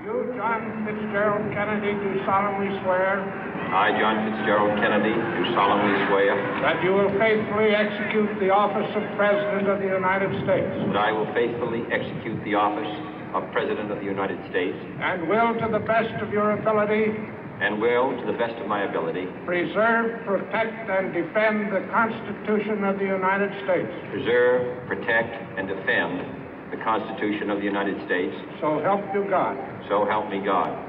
You, John Fitzgerald Kennedy, do solemnly swear. I, John Fitzgerald Kennedy, do solemnly swear. That you will faithfully execute the office of President of the United States. That I will faithfully execute the office of President of the United States. And will, to the best of your ability. And will, to the best of my ability. Preserve, protect, and defend the Constitution of the United States. Preserve, protect, and defend the Constitution of the United States. So help you God. So help me God.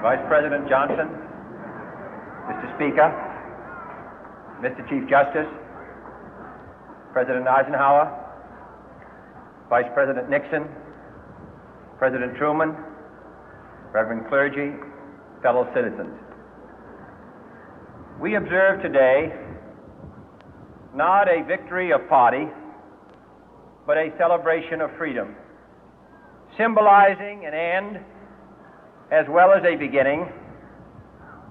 Vice President Johnson, Mr. Speaker, Mr. Chief Justice, President Eisenhower, Vice President Nixon, President Truman, Reverend clergy, fellow citizens. We observe today not a victory of party, but a celebration of freedom, symbolizing an end as well as a beginning,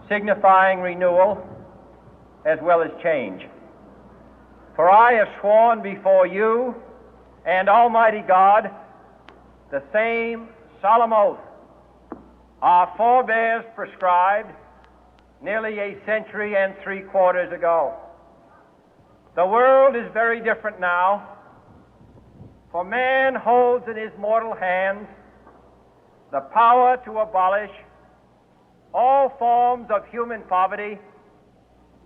signifying renewal as well as change. For I have sworn before you and Almighty God the same solemn oath our forebears prescribed nearly a century and 3/4 ago. The world is very different now, for man holds in his mortal hands the power to abolish all forms of human poverty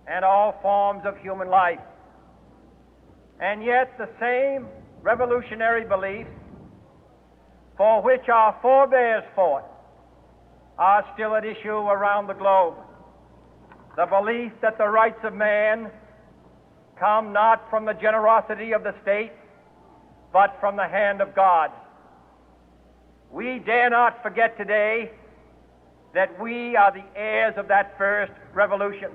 and all forms of human life. And yet the same revolutionary beliefs for which our forebears fought are still at issue around the globe. The belief that the rights of man come not from the generosity of the state, but from the hand of God. We dare not forget today that we are the heirs of that first revolution.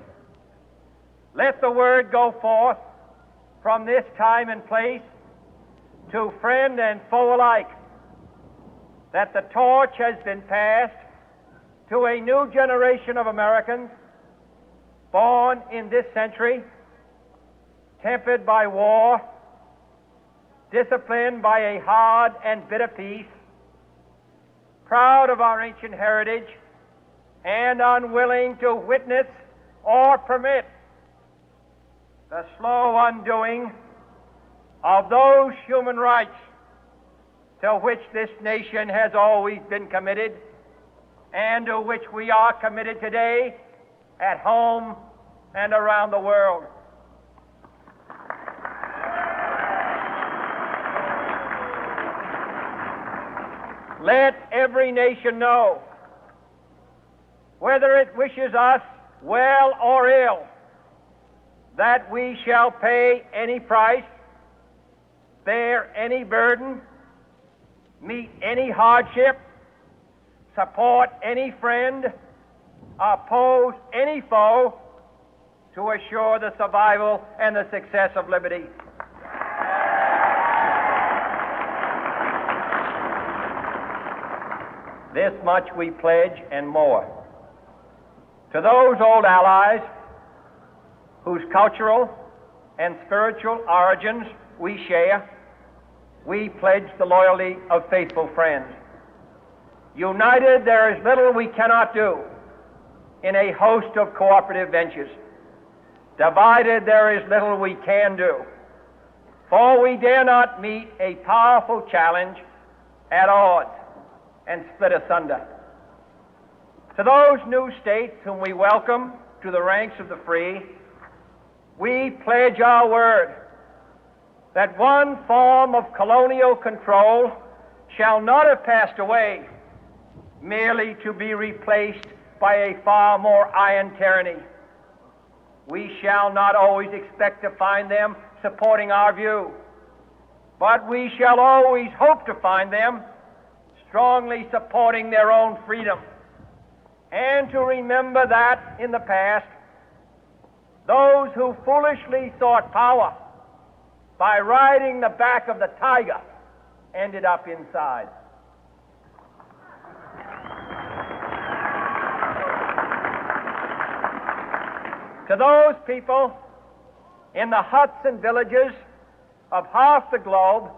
Let the word go forth from this time and place to friend and foe alike that the torch has been passed to a new generation of Americans born in this century, tempered by war, disciplined by a hard and bitter peace, proud of our ancient heritage, and unwilling to witness or permit the slow undoing of those human rights to which this nation has always been committed and to which we are committed today at home and around the world. Let every nation know, whether it wishes us well or ill, that we shall pay any price, bear any burden, meet any hardship, support any friend, oppose any foe to assure the survival and the success of liberty. This much we pledge and more. To those old allies whose cultural and spiritual origins we share, we pledge the loyalty of faithful friends. United, there is little we cannot do in a host of cooperative ventures. Divided, there is little we can do, for we dare not meet a powerful challenge at odds and split asunder. To those new states whom we welcome to the ranks of the free, we pledge our word that one form of colonial control shall not have passed away, merely to be replaced by a far more iron tyranny. We shall not always expect to find them supporting our view, but we shall always hope to find them strongly supporting their own freedom, and to remember that in the past, those who foolishly sought power by riding the back of the tiger ended up inside. To those people in the huts and villages of half the globe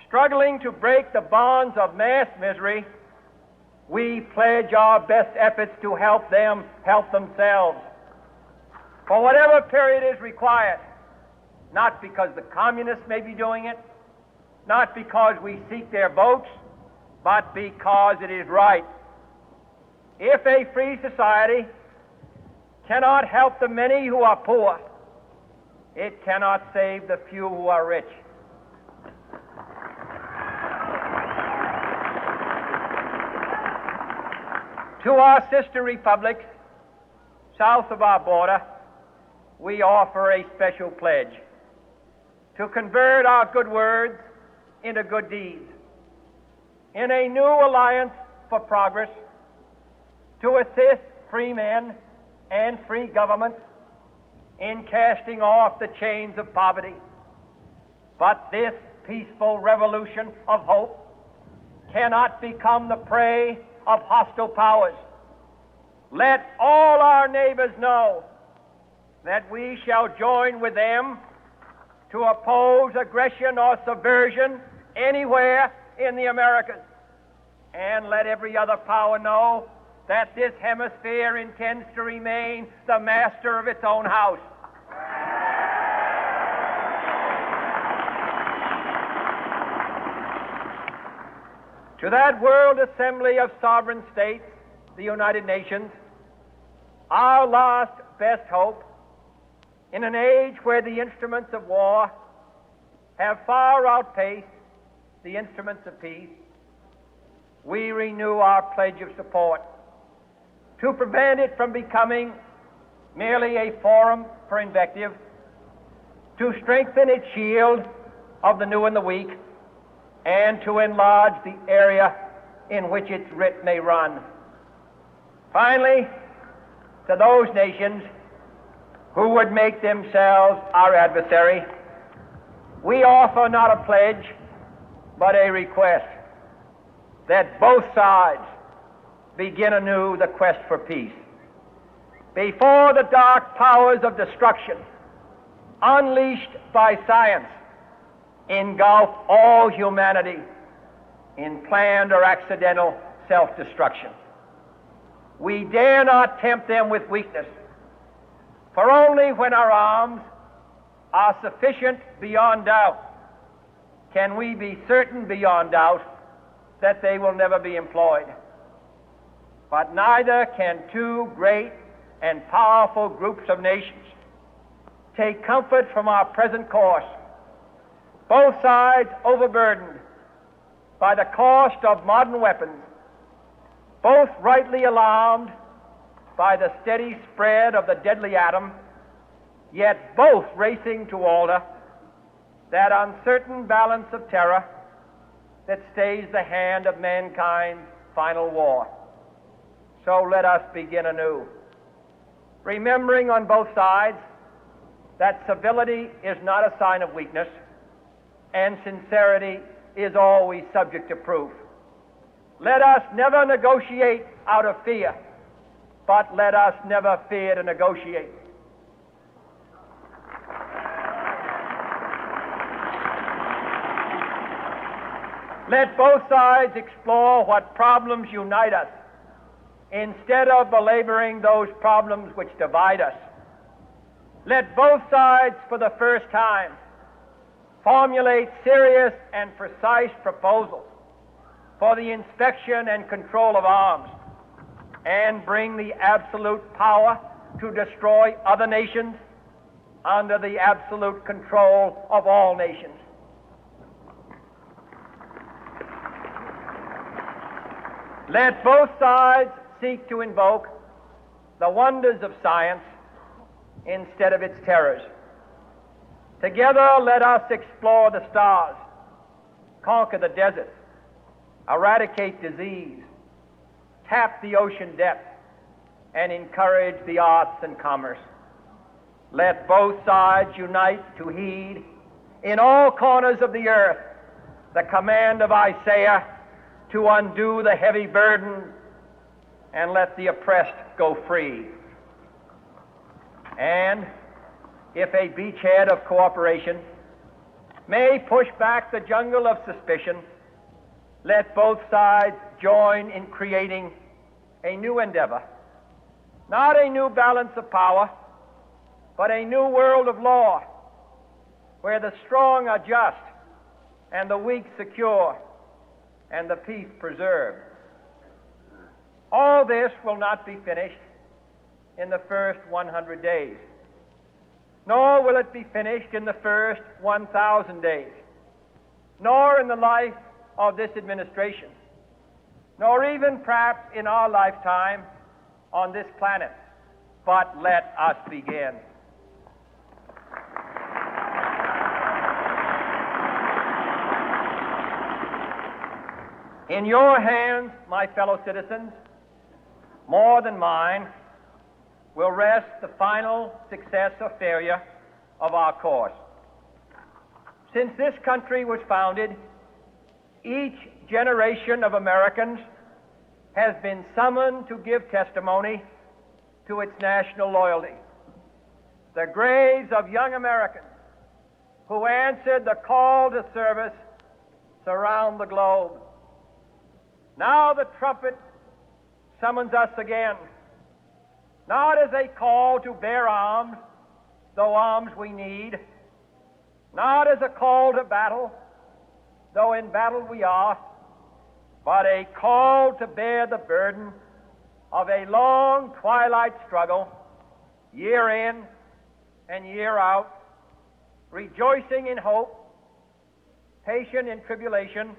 struggling to break the bonds of mass misery, we pledge our best efforts to help them help themselves for whatever period is required, not because the communists may be doing it, not because we seek their votes, but because it is right. If a free society cannot help the many who are poor, it cannot save the few who are rich. To our sister republics south of our border, we offer a special pledge to convert our good words into good deeds, in a new alliance for progress, to assist free men and free governments in casting off the chains of poverty. But this peaceful revolution of hope cannot become the prey of hostile powers. Let all our neighbors know that we shall join with them to oppose aggression or subversion anywhere in the Americas. And let every other power know that this hemisphere intends to remain the master of its own house. To that World Assembly of Sovereign States, the United Nations, our last best hope, in an age where the instruments of war have far outpaced the instruments of peace, we renew our pledge of support to prevent it from becoming merely a forum for invective, to strengthen its shield of the new and the weak, and to enlarge the area in which its writ may run. Finally, to those nations who would make themselves our adversary, we offer not a pledge, but a request that both sides begin anew the quest for peace. Before the dark powers of destruction, unleashed by science, engulf all humanity in planned or accidental self-destruction, we dare not tempt them with weakness, for only when our arms are sufficient beyond doubt can we be certain beyond doubt that they will never be employed. But neither can two great and powerful groups of nations take comfort from our present course, both sides overburdened by the cost of modern weapons, both rightly alarmed by the steady spread of the deadly atom, yet both racing to alter that uncertain balance of terror that stays the hand of mankind's final war. So let us begin anew, remembering on both sides that civility is not a sign of weakness, and sincerity is always subject to proof. Let us never negotiate out of fear, but let us never fear to negotiate. Let both sides explore what problems unite us, instead of belaboring those problems which divide us. Let both sides, for the first time, formulate serious and precise proposals for the inspection and control of arms, and bring the absolute power to destroy other nations under the absolute control of all nations. Let both sides seek to invoke the wonders of science instead of its terrors. Together, let us explore the stars, conquer the deserts, eradicate disease, tap the ocean depth, and encourage the arts and commerce. Let both sides unite to heed in all corners of the earth the command of Isaiah to undo the heavy burden and let the oppressed go free. And if a beachhead of cooperation may push back the jungle of suspicion, let both sides join in creating a new endeavor, not a new balance of power, but a new world of law, where the strong are just and the weak secure and the peace preserved. All this will not be finished in the first 100 days, nor will it be finished in the first 1,000 days, nor in the life of this administration, nor even perhaps in our lifetime on this planet. But let us begin. In your hands, my fellow citizens, more than mine, will rest the final success or failure of our course. Since this country was founded, each generation of Americans has been summoned to give testimony to its national loyalty. The graves of young Americans who answered the call to service surround the globe. Now the trumpet summons us again, not as a call to bear arms, though arms we need, not as a call to battle, though in battle we are, but a call to bear the burden of a long twilight struggle, year in and year out, rejoicing in hope, patient in tribulation,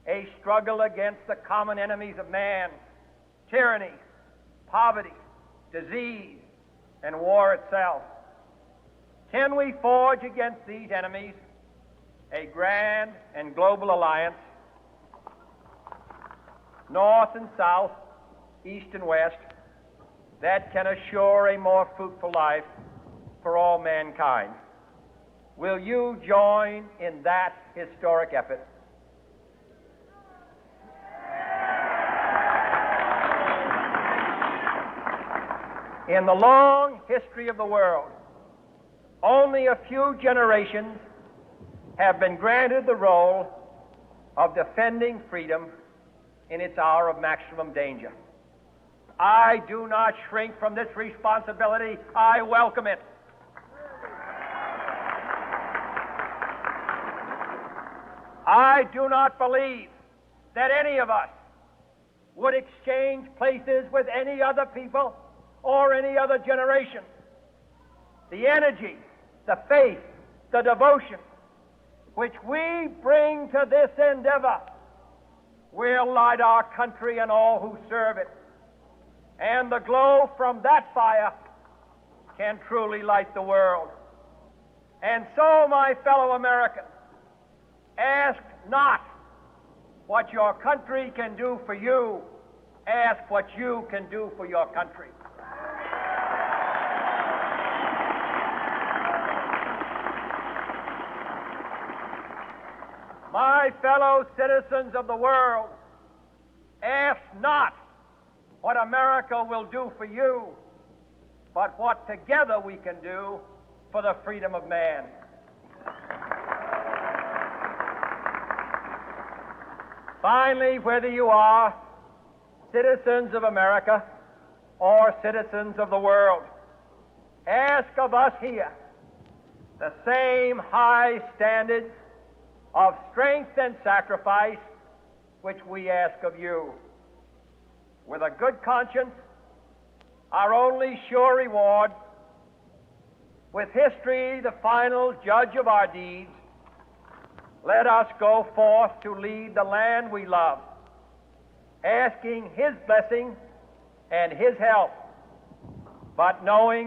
a struggle against the common enemies of man, tyranny, poverty, disease, and war itself. Can we forge against these enemies a grand and global alliance, north and south, east and west, that can assure a more fruitful life for all mankind? Will you join in that historic effort? In the long history of the world, only a few generations have been granted the role of defending freedom in its hour of maximum danger. I do not shrink from this responsibility. I welcome it. I do not believe that any of us would exchange places with any other people or any other generation. The energy, the faith, the devotion which we bring to this endeavor will light our country and all who serve it. And the glow from that fire can truly light the world. And so, my fellow Americans, ask not what your country can do for you, ask what you can do for your country. My fellow citizens of the world, ask not what America will do for you, but what together we can do for the freedom of man. Finally, whether you are citizens of America or citizens of the world, ask of us here the same high standards of strength and sacrifice which we ask of you. With a good conscience, our only sure reward, with history the final judge of our deeds, let us go forth to lead the land we love, asking His blessing and His help, but knowing